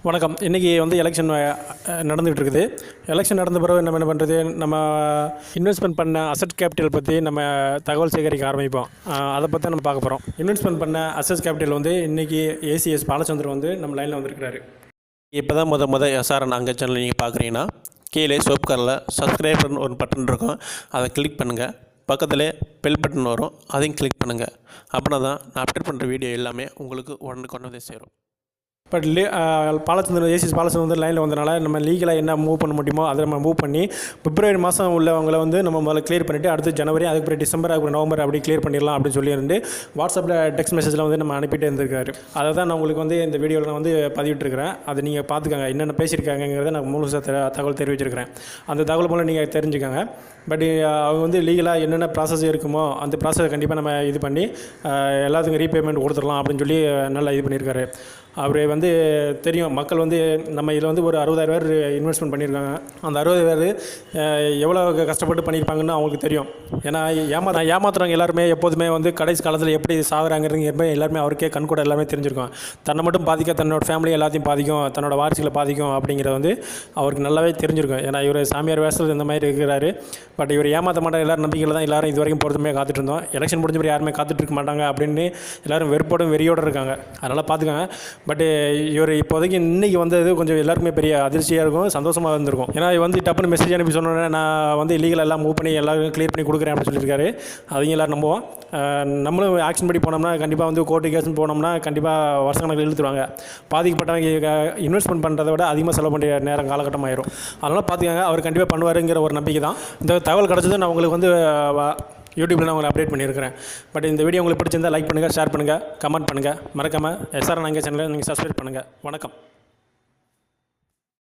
வணக்கம். இன்றைக்கி வந்து எலெக்ஷன் நடந்துகிட்டு இருக்குது. எலெக்ஷன் நடந்த பிறகு நம்ம என்ன பண்ணுறது, நம்ம இன்வெஸ்ட்மெண்ட் பண்ண அசட் கேபிட்டல் பற்றி நம்ம தகவல் சேகரிக்க ஆரம்பிப்போம். அதை பற்றி நம்ம பார்க்க போகிறோம். இன்வெஸ்ட்மெண்ட் பண்ண அசட் கேபிட்டல் வந்து இன்றைக்கி ஏசிஎஸ் பாலச்சந்திரன் வந்து நம்ம லைனில் வந்திருக்கிறாரு. இப்போ தான் முத எஸ்ஆர்என் அங்கே சேனல் நீங்கள் பார்க்குறீங்கன்னா கீழே சோப் கலரில் சப்ஸ்கிரைபர்னு ஒரு பட்டன் இருக்கும், அதை கிளிக் பண்ணுங்கள். பக்கத்தில் பெல் பட்டன் வரும், அதையும் கிளிக் பண்ணுங்கள். அப்படின்னா தான் நான் அப்டேட் பண்ணுற வீடியோ எல்லாமே உங்களுக்கு உடனே கொண்டு வந்து சேரும். பட் பாலச்சந்திரன் ஏசிஎஸ் பாலச்சந்திரன் வந்து லைனில் வந்தனால நம்ம லீகலாக என்ன மூவ் பண்ண முடியுமோ அதை நம்ம மூவ் பண்ணி பிப்ரவரி மாதம் உள்ளவங்களை வந்து நம்ம முதல்ல கிளியர் பண்ணிவிட்டு அடுத்து ஜனவரி, அதுக்கப்புறம் டிசம்பர், அதுக்கப்புறம் நவம்பர் அப்படி கிளியர் பண்ணிடலாம் அப்படின்னு சொல்லியிருந்து வாட்ஸ்அப்பில் டெக்ஸ்ட் மெசேஜில் வந்து நம்ம அனுப்பிட்டு இருந்திருக்காரு. அதை தான் நான் உங்களுக்கு வந்து இந்த வீடியோவில் நான் வந்து பதிவிட்டுருக்கிறேன். அதை நீங்கள் பார்த்துக்கங்க, என்னென்ன பேசியிருக்காங்கிறத நான் முழுசாக தகவல் தெரிவிச்சிருக்கிறேன். அந்த தகவல் மூலம் நீங்கள் தெரிஞ்சுக்கோங்க. பட் அவங்க வந்து லீகலாக என்னென்ன ப்ராசஸ் இருக்குமோ அந்த ப்ராசஸை கண்டிப்பாக நம்ம இது பண்ணி எல்லாத்துக்கும் ரீபேமெண்ட் கொடுத்துடலாம் அப்படின்னு சொல்லி நல்லா இது பண்ணியிருக்காரு. அவர் வந்து தெரியும், மக்கள் வந்து நம்ம இதில் வந்து ஒரு 60,000 பேர் இன்வெஸ்ட்மெண்ட் பண்ணியிருக்காங்க. அந்த 60 பேர் எவ்வளோ கஷ்டப்பட்டு பண்ணியிருப்பாங்கன்னு அவங்களுக்கு தெரியும். ஏன்னா ஏமாத்துறவங்க எல்லாருமே எப்போதுமே வந்து கடைசி காலத்தில் எப்படி சாகுறாங்கிறது எல்லாருமே அவருக்கே கண்கூட எல்லாமே தெரிஞ்சிருக்கும். தன்னை மட்டும் பாதிக்க, தன்னோட ஃபேமிலி எல்லாத்தையும் பாதிக்கும், தன்னோட வாரிசுகளை பாதிக்கும் அப்படிங்கிறது வந்து அவருக்கு நல்லாவே தெரிஞ்சிருக்கும். ஏன்னா இவர் சாமியார் வேஷத்தில் இந்த மாதிரி இருக்கிறாரு. பட் இவர் ஏமாற்ற மாட்டாங்க எல்லாரும் நம்பிக்கையில் தான் எல்லாரும் இது வரைக்கும் பொறுத்துமே காத்துட்டு இருந்தோம். எலெக்ஷன் முடிஞ்ச பிறகு யாருமே காத்துட்டு இருக்க மாட்டாங்க அப்படின்னு எல்லாரும் வெறுப்போடும் வெறியோடு இருக்காங்க. அதனால் பார்த்துக்கோங்க. பட் இவர் இப்போதைக்கு இன்றைக்கி வந்தது கொஞ்சம் எல்லாருக்குமே பெரிய அதிர்ச்சியாக இருக்கும், சந்தோஷமாக இருந்திருக்கும். ஏன்னா வந்து டப்புன்னு மெசேஜ் அனுப்பி சொன்னோன்னே நான் வந்து லீகல் எல்லாம் மூவ் பண்ணி எல்லாருக்கும் கிளியர் பண்ணி கொடுக்குறேன் அப்படின்னு சொல்லியிருக்காரு. அதையும் எல்லோரும் நம்புவோம். நம்மளும் ஆக்ஷன் படி போனோம்னா கண்டிப்பாக வந்து கோர்ட்டு கேஸ்ன்னு போனோம்னா கண்டிப்பாக வருஷக்கணக்கில் இழுத்துருவாங்க. பாதிக்கப்பட்டவங்க இன்வெஸ்ட்மெண்ட் பண்ணுறதை விட அதிகமாக செலவு பண்ணுற நேரம் காலகட்டம் ஆயிரும். அதனால் பார்த்துக்கோங்க, அவர் கண்டிப்பாக பண்ணுவாருங்கிற ஒரு நம்பிக்கை தான். இந்த தகவல் கிடச்சது நான் உங்களுக்கு வந்து யூடியூப்பில் நான் உங்களை அப்டேட் பண்ணியிருக்கிறேன். பட் இந்த வீடியோ உங்களுக்கு பிடிச்சிருந்தால் லைக் பண்ணுங்கள், ஷேர் பண்ணுங்கள், கமெண்ட் பண்ணுங்கள். மறக்காமல் எஸ்ஆர்என் அங்கே சேனலை நீங்கள் சப்ஸ்கிரைப் பண்ணுங்கள். வணக்கம்.